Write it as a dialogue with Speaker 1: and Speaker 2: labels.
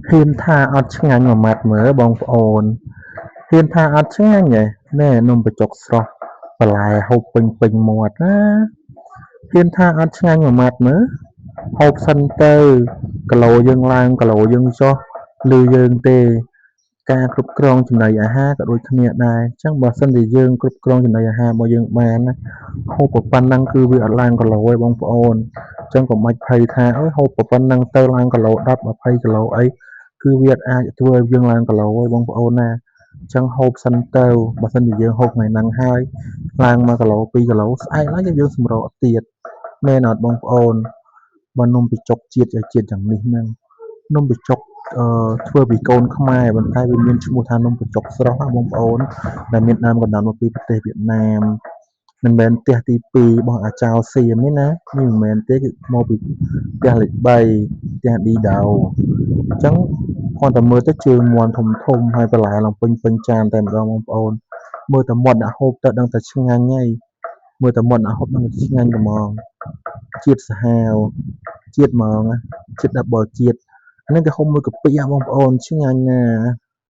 Speaker 1: ហ៊ានថាអត់ឆ្ងាញ់មួយម៉ាត់មើលបងប្អូនហ៊ានថាអត់ឆ្ងាញ់ហ៎ណែនំបញ្ចុកស្រស់បន្លែហូបពេញមាត់ណាហ៊ានថាអត់ឆ្ងាញ់មួយម៉ាត់មើលហូបសិនទៅគីឡូយើងឡើងគីឡូយើងចុះឬយើងទេការគ្រប់គ្រងចំណីអាហារក៏ដូចគ្នាដែរអញ្ចឹងបើសិនជាយើងគ្រប់គ្រងចំណីអាហាររបស់យើងបានណាហូបប៉ុណ្ណឹងគឺវាអត់ឡើងគីឡូទេបងប្អូនអញ្ចឹងកុំបាច់ភ័យថាអើយហូបប៉ុណ្ណឹងទៅឡើងគីឡូ10 20គីឡូអីគឺវាអាចធ្វើឲ្យយើងឡើងគីឡូទេបងប្អូនណាអញ្ចឹងហូបសិនទៅបើសិនជាយើងហូបថ្ងៃហ្នឹងហើយឡើង1គីឡូ2គីឡូស្អែកឡើងយើងសម្រកទៀតមែនអត់បងប្អូនបើនំបញ្ចុកជាតិយ៉ាងនេះហ្នឹងនំបញ្ចុកធ្វើពីកូនខ្មែរប៉ុន្តែវាមានឈ្មោះថានំបញ្ចុកស្រស់ណាបងប្អូនដែលមានដើមកំណើតមកពីប្រទេសវៀតណាមមិនមែនផ្ទះទី2របស់អាចោសៀមទេណានេះមិនមែនទេគឺមកពីផ្ទះលេខ3ផ្ទះឌីដោអញ្ចឹងគ្រាន់តែមើលទៅជើងមាន់ធំហើយបន្លែឡើងពេញចានតែម្ដងបងប្អូនមើលតែមាត់អ្នកហូបទៅដឹងតែឆ្ងាញ់ហើយមើលតែមាត់អ្នកហូបដឹងតែឆ្ងាញ់ហ្មងជាតិសាហាវជាតិហ្មងជាតិ double ជាតិអានេះគេហូបមួយកាពិបងប្អូនឆ្ងាញ់ណាស់